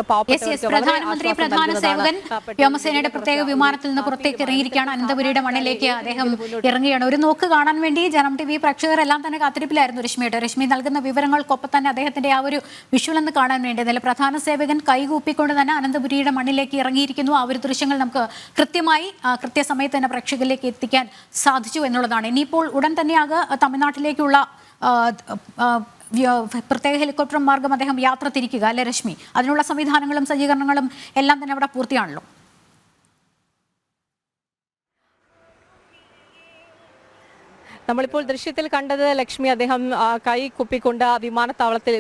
സാധാരണക്കാർക്ക് പ്രധാനമന്ത്രി പ്രധാന സേവകൻ വ്യോമസേനയുടെ പ്രത്യേക വിമാനത്തിൽ നിന്ന് പുറത്തേക്ക് ഇറങ്ങിയിരിക്കുകയാണ്. അനന്തപുരിയുടെ മണ്ണിലേക്ക് അദ്ദേഹം ഇറങ്ങുകയാണ്. ഒരു നോക്ക് കാണാൻ വേണ്ടി ജനം TV പ്രേക്ഷകരെല്ലാം തന്നെ കാത്തിരിപ്പിലായിരുന്നു രശ്മിയുടെ. രശ്മി നൽകുന്ന വിവരങ്ങൾക്കൊപ്പം തന്നെ അദ്ദേഹത്തിന്റെ ആ ഒരു വിഷ്വൽ എന്ന് കാണാൻ വേണ്ടി അതിൽ പ്രധാന സേവകൻ കൈകൂപ്പിക്കൊണ്ട് തന്നെ അനന്തപുരിയുടെ മണ്ണിലേക്ക് ഇറങ്ങിയിരിക്കുന്നു. ആ ഒരു ദൃശ്യങ്ങൾ നമുക്ക് കൃത്യസമയത്ത് തന്നെ പ്രേക്ഷകരിലേക്ക് എത്തിക്കാൻ സാധിച്ചു എന്നുള്ളതാണ്. ഇനിയിപ്പോൾ ഉടൻ തന്നെയാകെ തമിഴ്നാട്ടിലേക്കുള്ള പ്രത്യേക ഹെലികോപ്റ്റർ മാർഗം അദ്ദേഹം യാത്ര തിരിക്കുക അല്ലെ രശ്മി? അതിനുള്ള സംവിധാനങ്ങളും സജ്ജീകരണങ്ങളും എല്ലാം തന്നെ അവിടെ പൂർത്തിയാണല്ലോ. നമ്മളിപ്പോൾ ദൃശ്യത്തിൽ കണ്ടത് ലക്ഷ്മി അദ്ദേഹം കൈ കുപ്പിക്കൊണ്ട്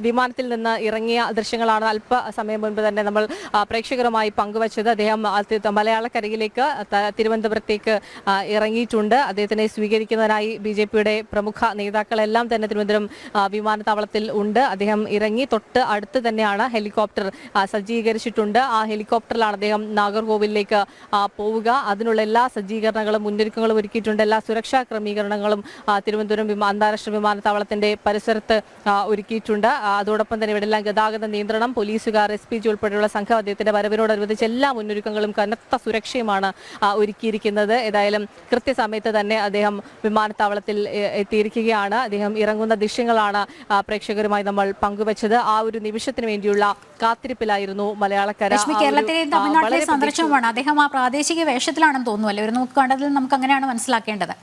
വിമാനത്തിൽ നിന്ന് ഇറങ്ങിയ ദൃശ്യങ്ങളാണ് അല്പസമയം മുൻപ് തന്നെ നമ്മൾ പ്രേക്ഷകരുമായി പങ്കുവച്ചത്. അദ്ദേഹം മലയാളക്കരയിലേക്ക് തിരുവനന്തപുരത്തേക്ക് ഇറങ്ങിയിട്ടുണ്ട്. അദ്ദേഹത്തിനെ സ്വീകരിക്കുന്നതിനായി BJPയുടെ പ്രമുഖ നേതാക്കളെല്ലാം തന്നെ തിരുവനന്തപുരം വിമാനത്താവളത്തിൽ ഉണ്ട്. അദ്ദേഹം ഇറങ്ങി തൊട്ട് അടുത്ത് തന്നെയാണ് ഹെലികോപ്റ്റർ സജ്ജീകരിച്ചിട്ടുണ്ട്. ആ ഹെലികോപ്റ്ററിലാണ് അദ്ദേഹം നാഗർകോവിലേക്ക് പോവുക. അതിനുള്ള എല്ലാ സജ്ജീകരണങ്ങളും മുന്നൊരുക്കങ്ങളും ഒരുക്കിയിട്ടുണ്ട്. എല്ലാ സുരക്ഷാ ക്രമീകരണങ്ങളും തിരുവനന്തപുരം അന്താരാഷ്ട്ര വിമാനത്താവളത്തിന്റെ പരിസരത്ത് ഒരുക്കിയിട്ടുണ്ട്. അതോടൊപ്പം തന്നെ ഇവിടെ എല്ലാം ഗതാഗത നിയന്ത്രണം, പോലീസുകാർ, SPG ഉൾപ്പെടെയുള്ള സംഘം അദ്ദേഹത്തിന്റെ വരവിനോടനുബന്ധിച്ച് എല്ലാ മുന്നൊരുക്കങ്ങളും കനത്ത സുരക്ഷയുമാണ് ഒരുക്കിയിരിക്കുന്നത്. ഏതായാലും കൃത്യസമയത്ത് തന്നെ അദ്ദേഹം വിമാനത്താവളത്തിൽ എത്തിയിരിക്കുകയാണ്. അദ്ദേഹം ഇറങ്ങുന്ന ദൃശ്യങ്ങളാണ് പ്രേക്ഷകരുമായി നമ്മൾ പങ്കുവച്ചത്. ആ ഒരു നിമിഷത്തിന് വേണ്ടിയുള്ള കാത്തിരിപ്പിലായിരുന്നു മലയാളക്കര. കേരളത്തിലെ തമിഴ്നാട്ടിലെ സന്ദർശനമാണ്. അദ്ദേഹം ആ പ്രാദേശിക വേഷത്തിലാണെന്ന് തോന്നുന്നു അല്ലേ? ഒരു നോക്ക് കണ്ടതിൽ നമുക്ക് അങ്ങനെയാണ് മനസ്സിലാക്കേണ്ടത്.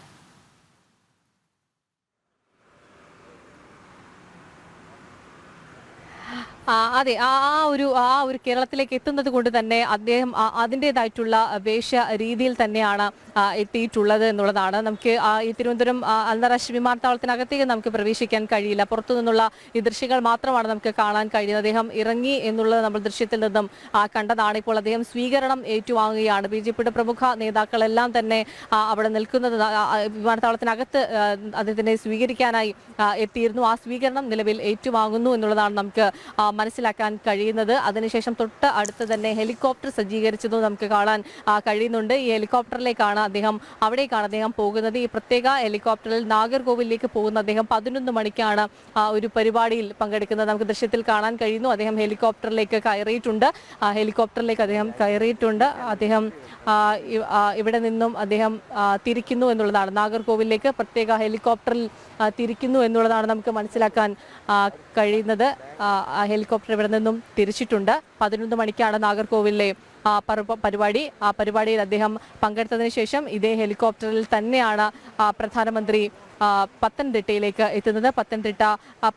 അതെ, ആ ഒരു കേരളത്തിലേക്ക് എത്തുന്നത് കൊണ്ട് തന്നെ അദ്ദേഹം അതിൻ്റെതായിട്ടുള്ള വേഷ രീതിയിൽ തന്നെയാണ് എത്തിയിട്ടുള്ളത് എന്നുള്ളതാണ്. നമുക്ക് ഈ തിരുവനന്തപുരം അന്താരാഷ്ട്ര വിമാനത്താവളത്തിനകത്തേക്ക് നമുക്ക് പ്രവേശിക്കാൻ കഴിയില്ല. പുറത്തു നിന്നുള്ള ഈ ദൃശ്യങ്ങൾ മാത്രമാണ് നമുക്ക് കാണാൻ കഴിയുന്നത്. അദ്ദേഹം ഇറങ്ങി എന്നുള്ളത് നമ്മൾ ദൃശ്യത്തിൽ നിന്നും കണ്ടതാണ്. ഇപ്പോൾ അദ്ദേഹം സ്വീകരണം ഏറ്റുവാങ്ങുകയാണ്. BJPയുടെ പ്രമുഖ നേതാക്കളെല്ലാം തന്നെ അവിടെ നിൽക്കുന്നത് വിമാനത്താവളത്തിനകത്ത് അദ്ദേഹത്തിനെ സ്വീകരിക്കാനായി എത്തിയിരുന്നു. ആ സ്വീകരണം നിലവിൽ ഏറ്റുവാങ്ങുന്നു എന്നുള്ളതാണ് നമുക്ക് മനസ്സിലാക്കാൻ കഴിയുന്നത്. അതിനുശേഷം തൊട്ട് അടുത്ത് തന്നെ ഹെലികോപ്റ്റർ സജ്ജീകരിച്ചതും നമുക്ക് കാണാൻ കഴിയുന്നുണ്ട്. ഈ ഹെലികോപ്റ്ററിലേക്കാണ് അദ്ദേഹം പോകുന്നത്. ഈ പ്രത്യേക ഹെലികോപ്റ്ററിൽ നാഗർകോവിലേക്ക് പോകുന്ന അദ്ദേഹം 11 മണിക്കാണ് ഒരു പരിപാടിയിൽ പങ്കെടുക്കുന്നത്. നമുക്ക് ദൃശ്യത്തിൽ കാണാൻ കഴിയുന്നു. അദ്ദേഹം ഹെലികോപ്റ്ററിലേക്ക് കയറിയിട്ടുണ്ട്. അദ്ദേഹം ഇവിടെ നിന്നും അദ്ദേഹം തിരിക്കുന്നു എന്നുള്ളതാണ്. നാഗർകോവിലേക്ക് പ്രത്യേക ഹെലികോപ്റ്ററിൽ തിരിക്കുന്നു എന്നുള്ളതാണ് നമുക്ക് മനസ്സിലാക്കാൻ കഴിയുന്നത്. ഹെലികോപ്റ്റർ ഇവിടെ നിന്നും തിരിച്ചിട്ടുണ്ട്. 11 മണിക്കാണ് നാഗർകോവിലെ പരിപാടി. ആ പരിപാടിയിൽ അദ്ദേഹം പങ്കെടുത്തതിന് ശേഷം ഇതേ ഹെലികോപ്റ്ററിൽ തന്നെയാണ് പ്രധാനമന്ത്രി പത്തനംതിട്ടയിലേക്ക് എത്തുന്നത്. പത്തനംതിട്ട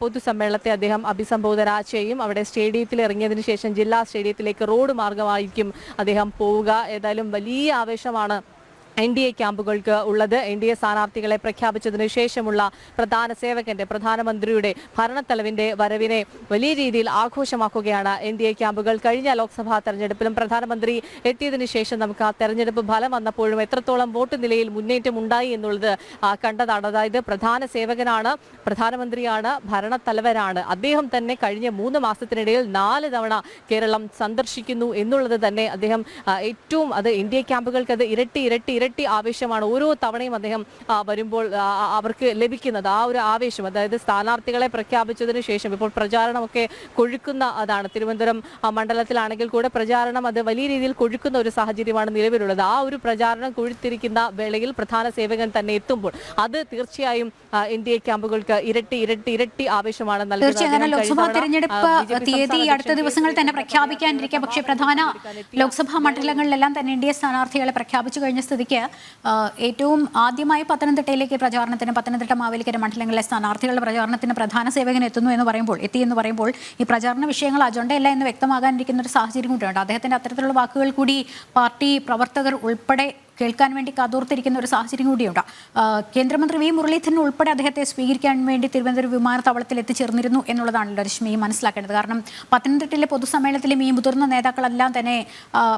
പൊതുസമ്മേളനത്തെ അദ്ദേഹം അഭിസംബോധന ചെയ്യും. അവിടെ സ്റ്റേഡിയത്തിൽ ഇറങ്ങിയതിനു ശേഷം ജില്ലാ സ്റ്റേഡിയത്തിലേക്ക് റോഡ് മാർഗമായിരിക്കും അദ്ദേഹം പോവുക. ഏതായാലും വലിയ ആവേശമാണ് NDA ക്യാമ്പുകൾക്ക് ഉള്ളത്. NDA സ്ഥാനാർത്ഥികളെ പ്രഖ്യാപിച്ചതിനു ശേഷമുള്ള പ്രധാന സേവകന്റെ, പ്രധാനമന്ത്രിയുടെ, ഭരണത്തലവിന്റെ വരവിനെ വലിയ രീതിയിൽ ആഘോഷമാക്കുകയാണ് NDA ക്യാമ്പുകൾ. കഴിഞ്ഞ ലോക്സഭാ തെരഞ്ഞെടുപ്പിലും പ്രധാനമന്ത്രി എത്തിയതിനു ശേഷം നമുക്ക് ആ തെരഞ്ഞെടുപ്പ് ഫലം വന്നപ്പോഴും എത്രത്തോളം വോട്ട് നിലയിൽ മുന്നേറ്റം ഉണ്ടായി എന്നുള്ളത് കണ്ടതാണ്. അതായത് പ്രധാന സേവകനാണ്, പ്രധാനമന്ത്രിയാണ്, ഭരണത്തലവനാണ്. അദ്ദേഹം തന്നെ കഴിഞ്ഞ 3 മാസത്തിനിടയിൽ 4 തവണ കേരളം സന്ദർശിക്കുന്നു എന്നുള്ളത് തന്നെ അദ്ദേഹം ഏറ്റവും അത് NDA ക്യാമ്പുകൾക്ക് അത് ഇരട്ടി ആവേശമാണ്. ഓരോ തവണയും അദ്ദേഹം വരുമ്പോൾ അവർക്ക് ലഭിക്കുന്നത് ആ ഒരു ആവേശം. അതായത് സ്ഥാനാർത്ഥികളെ പ്രഖ്യാപിച്ചതിന് ശേഷം ഇപ്പോൾ പ്രചാരണമൊക്കെ കൊഴുക്കുന്ന അതാണ്. തിരുവനന്തപുരം മണ്ഡലത്തിലാണെങ്കിൽ കൂടെ പ്രചാരണം അത് വലിയ രീതിയിൽ കൊഴുക്കുന്ന ഒരു സാഹചര്യമാണ് നിലവിലുള്ളത്. ആ ഒരു പ്രചാരണം കൊഴുത്തിരിക്കുന്ന വേളയിൽ പ്രധാന സേവകൻ തന്നെ എത്തുമ്പോൾ അത് തീർച്ചയായും NDA ക്യാമ്പുകൾക്ക് ഇരട്ടി ആവേശമാണ് നൽകുന്നത്. ലോക്സഭാ തെരഞ്ഞെടുപ്പ് തീയതി അടുത്ത ദിവസങ്ങളിൽ തന്നെ പ്രഖ്യാപിക്കാനിരിക്കുക. പക്ഷേ പ്രധാന ലോക്സഭാ മണ്ഡലങ്ങളിലെല്ലാം തന്നെ NDA സ്ഥാനാർത്ഥികളെ പ്രഖ്യാപിച്ചു കഴിഞ്ഞ സ്ഥിതിക്ക് ഏറ്റവും ആദ്യമായി പത്തനംതിട്ടയിലേക്ക് പ്രചാരണത്തിന്, പത്തനംതിട്ട മാവേലിക്കര മണ്ഡലങ്ങളിലെ സ്ഥാനാർത്ഥികളുടെ പ്രചാരണത്തിന് പ്രധാന സേവകൻ എത്തി എന്ന് പറയുമ്പോൾ ഈ പ്രചാരണ വിഷയങ്ങൾ അജണ്ടയല്ല എന്ന് വ്യക്തമാകാനിരിക്കുന്ന ഒരു സാഹചര്യം കൂടിയുണ്ട്. അദ്ദേഹത്തിന്റെ അത്തരത്തിലുള്ള വാക്കുകൾ കൂടി പാർട്ടി പ്രവർത്തകർ ഉൾപ്പെടെ കേൾക്കാൻ വേണ്ടി കാതോർത്തിരിക്കുന്ന ഒരു സാഹചര്യം കൂടിയുണ്ട്. കേന്ദ്രമന്ത്രി V മുരളീധരൻ ഉൾപ്പെടെ അദ്ദേഹത്തെ സ്വീകരിക്കാൻ വേണ്ടി തിരുവനന്തപുരം വിമാനത്താവളത്തിൽ എത്തിച്ചേർന്നിരുന്നു എന്നുള്ളതാണല്ലോ രശ്മി മനസ്സിലാക്കേണ്ടത്. കാരണം പത്തനംതിട്ടയിലെ പൊതുസമ്മേളനത്തിലും ഈ മുതിർന്ന നേതാക്കളെല്ലാം തന്നെ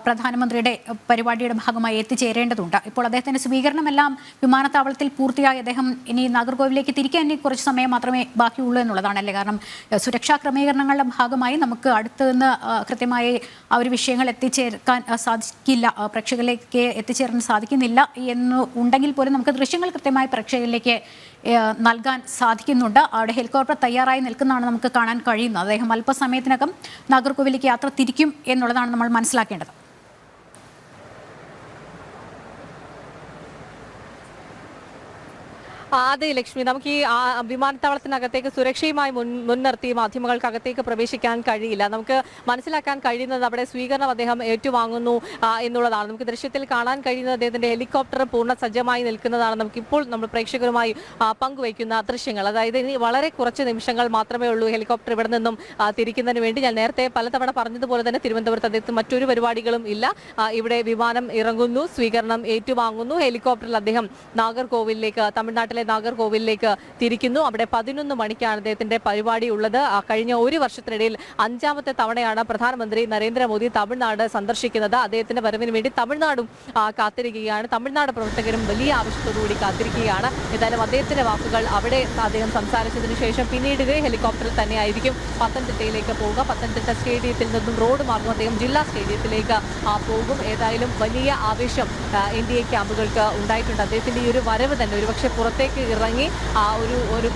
പ്രധാനമന്ത്രിയുടെ പരിപാടിയുടെ ഭാഗമായി എത്തിച്ചേരേണ്ടതുണ്ട്. ഇപ്പോൾ അദ്ദേഹത്തിന്റെ സ്വീകരണമെല്ലാം വിമാനത്താവളത്തിൽ പൂർത്തിയായി അദ്ദേഹം ഇനി നാഗർകോവിലേക്ക് തിരിക്കാൻ ഇനി കുറച്ച് സമയം മാത്രമേ ബാക്കിയുള്ളൂ എന്നുള്ളതാണല്ലേ? കാരണം സുരക്ഷാ ക്രമീകരണങ്ങളുടെ ഭാഗമായി നമുക്ക് അടുത്ത് നിന്ന് കൃത്യമായി ആ ഒരു വിഷയങ്ങൾ എത്തിച്ചേർക്കാൻ സാധിക്കില്ല, പ്രേക്ഷകരിലേക്ക് എത്തിച്ചേരാൻ സാധിക്കുന്നില്ല എന്ന് ഉണ്ടെങ്കിൽ പോലും നമുക്ക് ദൃശ്യങ്ങൾ കൃത്യമായി പ്രേക്ഷകരിലേക്ക് നൽകാൻ സാധിക്കുന്നുണ്ട്. അവിടെ ഹെലികോപ്റ്റർ തയ്യാറായി നിൽക്കുന്നതാണ് നമുക്ക് കാണാൻ കഴിയുന്നത്. അദ്ദേഹം അല്പസമയത്തിനകം നാഗർകോവിലേക്ക് യാത്ര തിരിക്കും എന്നുള്ളതാണ് നമ്മൾ മനസ്സിലാക്കേണ്ടത്. അതെ ലക്ഷ്മി, നമുക്ക് ഈ വിമാനത്താവളത്തിനകത്തേക്ക് സുരക്ഷയുമായി മുൻനിർത്തി മാധ്യമങ്ങൾക്കകത്തേക്ക് പ്രവേശിക്കാൻ കഴിയില്ല. നമുക്ക് മനസ്സിലാക്കാൻ കഴിയുന്നത് അവിടെ സ്വീകരണം അദ്ദേഹം ഏറ്റുവാങ്ങുന്നു എന്നുള്ളതാണ്. നമുക്ക് ദൃശ്യത്തിൽ കാണാൻ കഴിയുന്നത് അദ്ദേഹത്തിന്റെ ഹെലികോപ്റ്റർ പൂർണ്ണ സജ്ജമായി നിൽക്കുന്നതാണ്. നമുക്കിപ്പോൾ നമ്മൾ പ്രേക്ഷകരുമായി പങ്കുവയ്ക്കുന്ന ദൃശ്യങ്ങൾ. അതായത് ഇനി വളരെ കുറച്ച് നിമിഷങ്ങൾ മാത്രമേ ഉള്ളൂ ഹെലികോപ്റ്റർ ഇവിടെ നിന്നും തിരിക്കുന്നതിന് വേണ്ടി. ഞാൻ നേരത്തെ പലതവണ പറഞ്ഞതുപോലെ തന്നെ തിരുവനന്തപുരത്ത് അദ്ദേഹത്തിന് മറ്റൊരു പരിപാടികളും ഇല്ല. ഇവിടെ വിമാനം ഇറങ്ങുന്നു, സ്വീകരണം ഏറ്റുവാങ്ങുന്നു, ഹെലികോപ്റ്ററിൽ അദ്ദേഹം നാഗർകോവിലേക്ക്, തമിഴ്നാട്ടിലെ നാഗർകോവിലേക്ക് തിരിക്കുന്നു. അവിടെ 11 മണിക്കാണ് അദ്ദേഹത്തിന്റെ പരിപാടി ഉള്ളത്. കഴിഞ്ഞ ഒരു വർഷത്തിനിടയിൽ 5ാമത്തെ തവണയാണ് പ്രധാനമന്ത്രി നരേന്ദ്രമോദി തമിഴ്നാട് സന്ദർശിക്കുന്നത്. അദ്ദേഹത്തിന്റെ വരവിന് വേണ്ടി തമിഴ്നാടും കാത്തിരിക്കുകയാണ്. തമിഴ്നാട് പ്രവർത്തകരും വലിയ ആവശ്യത്തോടുകൂടി കാത്തിരിക്കുകയാണ്. ഏതായാലും അദ്ദേഹത്തിന്റെ വാക്കുകൾ അവിടെ അദ്ദേഹം സംസാരിച്ചതിന് ശേഷം പിന്നീട് ഇതേ ഹെലികോപ്റ്ററിൽ തന്നെയായിരിക്കും പത്തനംതിട്ടയിലേക്ക് പോവുക. പത്തനംതിട്ട സ്റ്റേഡിയത്തിൽ നിന്നും റോഡ് മാർഗം അദ്ദേഹം ജില്ലാ സ്റ്റേഡിയത്തിലേക്ക് പോകും. ഏതായാലും വലിയ ആവേശം NDA ക്യാമ്പുകൾക്ക് ഉണ്ടായിട്ടുണ്ട്. അദ്ദേഹത്തിന്റെ ഈ ഒരു വരവ് തന്നെ ഒരുപക്ഷെ പുറത്തേക്ക് ഇറങ്ങി ഒരു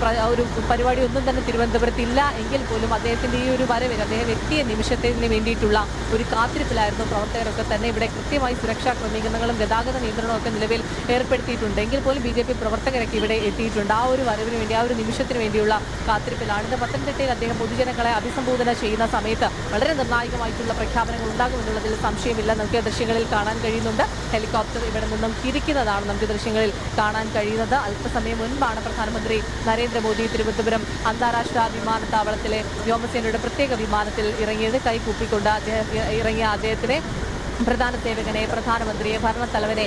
പരിപാടി ഒന്നും തന്നെ തിരുവനന്തപുരത്ത് ഇല്ല എങ്കിൽ പോലും അദ്ദേഹത്തിന്റെ ഈ ഒരു വരവിന്, അദ്ദേഹം എത്തിയ നിമിഷത്തിന് വേണ്ടിയിട്ടുള്ള ഒരു കാത്തിരിപ്പിലായിരുന്നു പ്രവർത്തകരൊക്കെ തന്നെ. ഇവിടെ കൃത്യമായി സുരക്ഷാ ക്രമീകരണങ്ങളും ഗതാഗത നിയന്ത്രണവും ഒക്കെ നിലവിൽ ഏർപ്പെടുത്തിയിട്ടുണ്ട് എങ്കിൽ പോലും BJP പ്രവർത്തകരൊക്കെ ഇവിടെ എത്തിയിട്ടുണ്ട്. ആ ഒരു വരവിന് വേണ്ടി, ആ ഒരു നിമിഷത്തിന് വേണ്ടിയുള്ള കാത്തിരിപ്പിലാണ്. ഇത് പത്തനംതിട്ടയിൽ അദ്ദേഹം പൊതുജനങ്ങളെ അഭിസംബോധന ചെയ്യുന്ന സമയത്ത് വളരെ നിർണായകമായിട്ടുള്ള പ്രഖ്യാപനങ്ങൾ ഉണ്ടാകുമെന്നുള്ളതിൽ സംശയമില്ല. നമുക്ക് ദൃശ്യങ്ങളിൽ കാണാൻ കഴിയുന്നുണ്ട്. ഹെലികോപ്റ്റർ ഇവിടെ നിന്നും തിരിക്കുന്നതാണ് നമുക്ക് ദൃശ്യങ്ങളിൽ കാണാൻ കഴിയുന്നത്. അല്പസമയം മുൻപാണ് പ്രധാനമന്ത്രി നരേന്ദ്രമോദി തിരുവനന്തപുരം അന്താരാഷ്ട്ര വിമാനത്താവളത്തിലെ വ്യോമസേനയുടെ പ്രത്യേക വിമാനത്തിൽ ഇറങ്ങിയത്. കൈകൂപ്പിക്കൊണ്ട് ഇറങ്ങിയ അദ്ദേഹത്തിനെ, പ്രധാന സേവകനെ, പ്രധാനമന്ത്രിയെ, ഭരണത്തലവനെ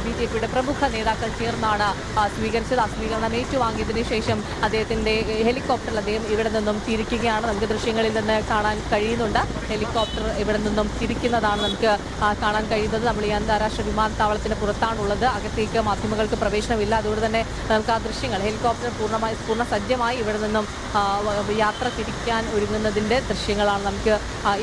BJPയുടെ പ്രമുഖ നേതാക്കൾ ചേർന്നാണ് സ്വീകരിച്ചത്. ആ സ്വീകരണം ഏറ്റുവാങ്ങിയതിനു ശേഷം അദ്ദേഹത്തിന്റെ ഹെലികോപ്റ്ററിൽ അദ്ദേഹം ഇവിടെ നിന്നും തിരിക്കുകയാണ്. നമുക്ക് ദൃശ്യങ്ങളിൽ നിന്ന് കാണാൻ കഴിയുന്നുണ്ട്. ഹെലികോപ്റ്റർ ഇവിടെ നിന്നും തിരിക്കുന്നതാണ് നമുക്ക് കാണാൻ കഴിയുന്നത്. നമ്മൾ ഈ അന്താരാഷ്ട്ര വിമാനത്താവളത്തിന് പുറത്താണുള്ളത്. അകത്തേക്ക് മാധ്യമങ്ങൾക്ക് പ്രവേശനമില്ല. അതുകൊണ്ട് തന്നെ നമുക്ക് ആ ദൃശ്യങ്ങൾ, ഹെലികോപ്റ്റർ പൂർണ്ണ സജ്ജമായി ഇവിടെ നിന്നും യാത്ര തിരിക്കാൻ ഒരുങ്ങുന്നതിന്റെ ദൃശ്യങ്ങളാണ് നമുക്ക്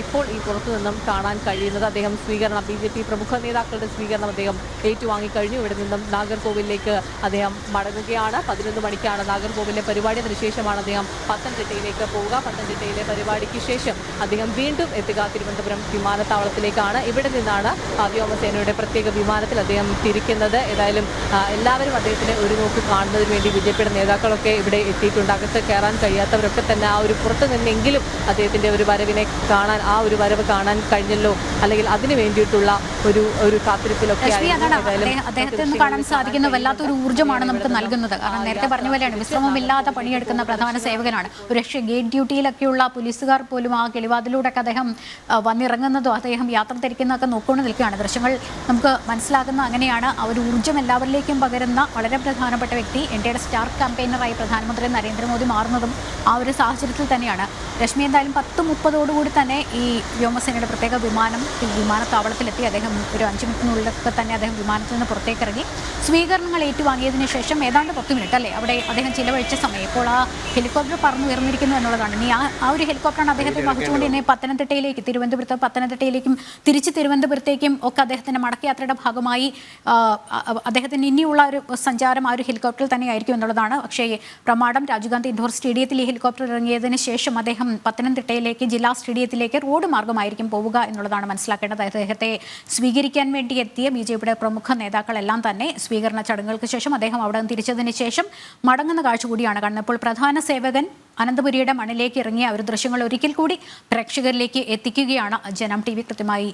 ഇപ്പോൾ ഈ പുറത്തു നിന്നും കാണാൻ കഴിയുന്നത്. അദ്ദേഹം BJP പ്രമുഖ നേതാക്കളുടെ സ്വീകരണം അദ്ദേഹം ഏറ്റുവാങ്ങിക്കഴിഞ്ഞു. ഇവിടെ നിന്നും നാഗർകോവിലേക്ക് അദ്ദേഹം മടങ്ങുകയാണ്. 11 മണിക്കാണ് നാഗർകോവിലെ പരിപാടി. അതിനുശേഷമാണ് അദ്ദേഹം പത്തനംതിട്ടയിലേക്ക് പോവുക. പത്തനംതിട്ടയിലെ പരിപാടിക്ക് ശേഷം അദ്ദേഹം വീണ്ടും എത്തുക തിരുവനന്തപുരം വിമാനത്താവളത്തിലേക്കാണ്. ഇവിടെ നിന്നാണ് വ്യോമസേനയുടെ പ്രത്യേക വിമാനത്തിൽ അദ്ദേഹം തിരിക്കുന്നത്. ഏതായാലും എല്ലാവരും അദ്ദേഹത്തിന് ഒരു നോക്ക് കാണുന്നതിന് വേണ്ടി BJPയുടെ നേതാക്കളൊക്കെ ഇവിടെ എത്തിയിട്ടുണ്ട്. അകത്ത് കയറാൻ കഴിയാത്തവരൊക്കെ തന്നെ ആ ഒരു പുറത്തു നിന്നെങ്കിലും അദ്ദേഹത്തിന്റെ ഒരു വരവിനെ കാണാൻ, ആ ഒരു വരവ് കാണാൻ കഴിഞ്ഞല്ലോ, അല്ലെങ്കിൽ അതിന് വേണ്ടിയിട്ടുള്ള ഒരു കാത്തിരിപ്പിലൊക്കെ അദ്ദേഹത്തിന് കാണാൻ സാധിക്കുന്ന വല്ലാത്തൊരു ഊർജ്ജമാണ് നമുക്ക് നൽകുന്നത്. കാരണം നേരത്തെ പറഞ്ഞ പോലെയാണ്, വിശ്രമമില്ലാതെ പണിയെടുക്കുന്ന പ്രധാന സേവകനാണ്. ഒരു പക്ഷേ ഗേറ്റ് ഡ്യൂട്ടിയിലൊക്കെയുള്ള പോലീസുകാർ പോലും ആ കിളിവാതിലൂടെയൊക്കെ അദ്ദേഹം വന്നിറങ്ങുന്നതോ അദ്ദേഹം യാത്ര തിരിക്കുന്നതൊക്കെ നോക്കിക്കൊണ്ട് നിൽക്കുകയാണ്. ദൃശ്യങ്ങൾ നമുക്ക് മനസ്സിലാകുന്ന അങ്ങനെയാണ്. ആ ഒരു ഊർജ്ജം എല്ലാവരിലേക്കും പകരുന്ന വളരെ പ്രധാനപ്പെട്ട വ്യക്തി, ഇന്ത്യയുടെ സ്റ്റാർ ക്യാമ്പയിനറായി പ്രധാനമന്ത്രി നരേന്ദ്രമോദി മാറുന്നതും ആ ഒരു സാഹചര്യത്തിൽ തന്നെയാണ്. രശ്മി, എന്തായാലും 10:30 തന്നെ ഈ വ്യോമസേനയുടെ പ്രത്യേക വിമാനം വിമാനത്താവളത്തിലെത്തി. അദ്ദേഹം ഒരു 5 മിനിറ്റിനുള്ളിലൊക്കെ തന്നെ അദ്ദേഹം വിമാനത്തിൽ നിന്ന് പുറത്തേക്ക് ഇറങ്ങി സ്വീകരണങ്ങൾ ഏറ്റുവാങ്ങിയതിനു ശേഷം ഏതാണ്ട് 10 മിനിറ്റ് അല്ലേ അവിടെ അദ്ദേഹം ചിലവഴിച്ച സമയം. ഇപ്പോൾ ആ ഹെലികോപ്റ്റർ പറന്നുയർന്നിരിക്കുന്നു എന്നുള്ളതാണ്. ഇനി ആ ഒരു ഹെലികോപ്റ്ററാണ് അദ്ദേഹത്തെ വഹിച്ചുകൊണ്ട് ഇനി പത്തനംതിട്ടയിലേക്ക്, പത്തനംതിട്ടയിലേക്കും തിരിച്ച് തിരുവനന്തപുരത്തേക്കും ഒക്കെ അദ്ദേഹത്തിൻ്റെ മടക്കയാത്രയുടെ ഭാഗമായി അദ്ദേഹത്തിന് ഇനിയുള്ള ഒരു സഞ്ചാരം ആ ഒരു ഹെലികോപ്റ്ററിൽ തന്നെയായിരിക്കും എന്നുള്ളതാണ്. പക്ഷേ പ്രമാടം രാജീവ് ഗാന്ധി ഇൻഡോർ സ്റ്റേഡിയത്തിൽ ഈ ഹെലികോപ്റ്റർ ഇറങ്ങിയതിന് ശേഷം അദ്ദേഹം പത്തനംതിട്ടയിലേക്ക്, ജില്ലാ സ്റ്റേഡിയത്തിലേക്ക് റോഡ് മാർഗമായിരിക്കും പോവുക എന്നുള്ളതാണ് മനസ്സിലാക്കേണ്ടത്. അദ്ദേഹത്തെ സ്വീകരിക്കാൻ വേണ്ടി എത്തിയ BJPയുടെ പ്രമുഖ നേതാക്കളെല്ലാം തന്നെ സ്വീകരണ ചടങ്ങുകൾക്ക് ശേഷം അദ്ദേഹം അവിടെ നിന്ന് തിരിച്ചതിന് ശേഷം മടങ്ങുന്ന കാഴ്ച കൂടിയാണ് കാണുന്നത്. ഇപ്പോൾ പ്രധാന സേവകൻ അനന്തപുരിയുടെ മണ്ണിലേക്ക് ഇറങ്ങിയ ഒരു ദൃശ്യങ്ങൾ ഒരിക്കൽ കൂടി പ്രേക്ഷകരിലേക്ക് എത്തിക്കുകയാണ് ജനം TV. കൃത്യമായി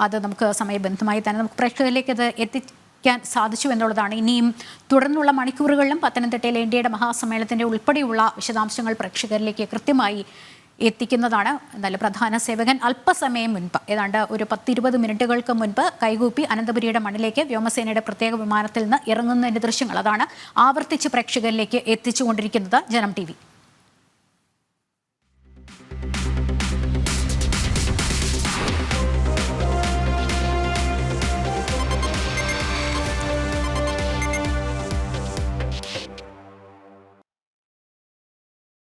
അത് നമുക്ക് സമയബന്ധമായി തന്നെ നമുക്ക് പ്രേക്ഷകരിലേക്ക് അത് എത്തിക്കാൻ സാധിച്ചു എന്നുള്ളതാണ്. ഇനിയും തുടർന്നുള്ള മണിക്കൂറുകളിലും പത്തനംതിട്ടയിലെ ഇന്ത്യയുടെ മഹാസമ്മേളനത്തിൻ്റെ ഉൾപ്പെടെയുള്ള വിശദാംശങ്ങൾ പ്രേക്ഷകരിലേക്ക് കൃത്യമായി എത്തിക്കുന്നതാണ്. എന്നാലും പ്രധാന സേവകൻ അല്പസമയം മുൻപ്, ഏതാണ്ട് ഒരു 10-20 മിനിറ്റുകൾക്ക് മുൻപ് കൈകൂപ്പി അനന്തപുരിയുടെ മണ്ണിലേക്ക് വ്യോമസേനയുടെ പ്രത്യേക വിമാനത്തിൽ നിന്ന് ഇറങ്ങുന്നതിൻ്റെ ദൃശ്യങ്ങൾ അതാണ് ആവർത്തിച്ച് പ്രേക്ഷകരിലേക്ക് എത്തിച്ചുകൊണ്ടിരിക്കുന്നത് ജനം TV.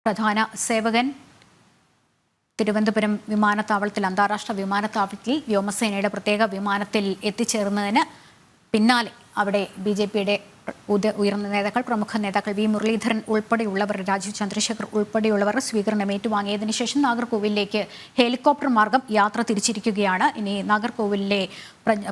പ്രധാന സേവകൻ തിരുവനന്തപുരം വിമാനത്താവളത്തിൽ, അന്താരാഷ്ട്ര വിമാനത്താവളത്തിൽ വ്യോമസേനയുടെ പ്രത്യേക വിമാനത്തിൽ എത്തിച്ചേർന്നതിന് പിന്നാലെ അവിടെ BJP-യുടെ ഉയർന്ന നേതാക്കൾ, പ്രമുഖ നേതാക്കൾ വി മുരളീധരൻ ഉൾപ്പെടെയുള്ളവർ, രാജീവ് ചന്ദ്രശേഖർ ഉൾപ്പെടെയുള്ളവർ സ്വീകരണം ഏറ്റുവാങ്ങിയതിനു ശേഷം നാഗർകോവിലേക്ക് ഹെലികോപ്റ്റർ മാർഗം യാത്ര തിരിച്ചിരിക്കുകയാണ്. ഇനി നാഗർകോവിലിലെ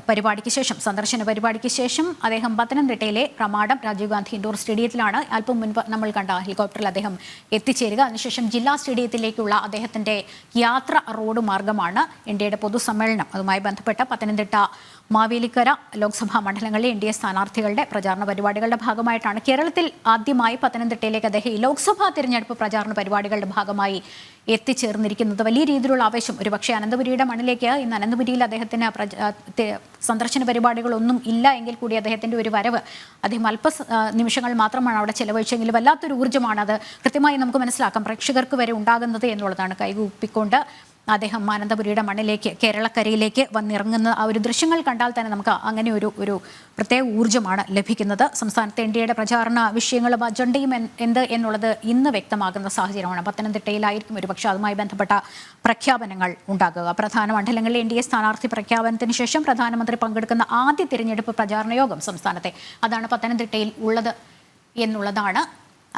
പരിപാടിക്ക് ശേഷം, സന്ദർശന പരിപാടിക്ക് ശേഷം അദ്ദേഹം പത്തനംതിട്ടയിലെ പ്രമാടം രാജീവ് ഗാന്ധി ഇൻഡോർ സ്റ്റേഡിയത്തിലാണ് അല്പം മുൻപ് നമ്മൾ കണ്ട ഹെലികോപ്റ്ററിൽ അദ്ദേഹം എത്തിച്ചേരുക. അതിനുശേഷം ജില്ലാ സ്റ്റേഡിയത്തിലേക്കുള്ള അദ്ദേഹത്തിന്റെ യാത്ര റോഡ് മാർഗമാണ്. NDAയുടെ പൊതുസമ്മേളനം, അതുമായി ബന്ധപ്പെട്ട പത്തനംതിട്ട, മാവേലിക്കര ലോക്സഭാ മണ്ഡലങ്ങളിലെ NDA സ്ഥാനാർത്ഥികളുടെ പ്രചാരണ പരിപാടികളുടെ ഭാഗമായിട്ടാണ്. കേരളത്തിൽ ആദ്യമായി പത്തനംതിട്ടയിലേക്ക് അദ്ദേഹം ഈ ലോക്സഭാ തിരഞ്ഞെടുപ്പ് പ്രചാരണ പരിപാടികളുടെ ഭാഗമായി എത്തിച്ചേർന്നിരിക്കുന്നത്. വലിയ രീതിയിലുള്ള ആവേശം. ഒരുപക്ഷെ അനന്തപുരിയുടെ മണ്ണിലേക്ക് ഇന്ന് അനന്തപുരിയിൽ അദ്ദേഹത്തിന് സന്ദർശന പരിപാടികളൊന്നും ഇല്ല എങ്കിൽ കൂടി അദ്ദേഹത്തിൻ്റെ ഒരു വരവ്, അദ്ദേഹം നിമിഷങ്ങൾ മാത്രമാണ് അവിടെ ചെലവഴിച്ചെങ്കിലും വല്ലാത്തൊരു ഊർജ്ജമാണ് അത് കൃത്യമായി നമുക്ക് മനസ്സിലാക്കാം പ്രേക്ഷകർക്ക് വരെ ഉണ്ടാകുന്നത് എന്നുള്ളതാണ്. കൈകൂപ്പിക്കൊണ്ട് അദ്ദേഹം അനന്തപുരിയുടെ മണ്ണിലേക്ക്, കേരളക്കരയിലേക്ക് വന്നിറങ്ങുന്ന ആ ഒരു ദൃശ്യങ്ങൾ കണ്ടാൽ തന്നെ നമുക്ക് അങ്ങനെ ഒരു പ്രത്യേക ഊർജ്ജമാണ് ലഭിക്കുന്നത്. സംസ്ഥാനത്തെ NDAയുടെ പ്രചാരണ വിഷയങ്ങളും അജണ്ടയും എന്ത് എന്നുള്ളത് ഇന്ന് വ്യക്തമാകുന്ന സാഹചര്യമാണ്. പത്തനംതിട്ടയിലായിരിക്കും ഒരുപക്ഷെ അതുമായി ബന്ധപ്പെട്ട പ്രഖ്യാപനങ്ങൾ ഉണ്ടാകുക. പ്രധാന മണ്ഡലങ്ങളിലെ NDA സ്ഥാനാർത്ഥി പ്രഖ്യാപനത്തിന് ശേഷം പ്രധാനമന്ത്രി പങ്കെടുക്കുന്ന ആദ്യ തിരഞ്ഞെടുപ്പ് പ്രചാരണ യോഗം സംസ്ഥാനത്തെ, അതാണ് പത്തനംതിട്ടയിൽ ഉള്ളത് എന്നുള്ളതാണ്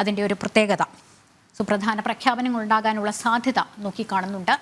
അതിൻ്റെ ഒരു പ്രത്യേകത. സുപ്രധാന പ്രഖ്യാപനങ്ങൾ ഉണ്ടാകാനുള്ള സാധ്യത നോക്കിക്കാണുന്നുണ്ട്.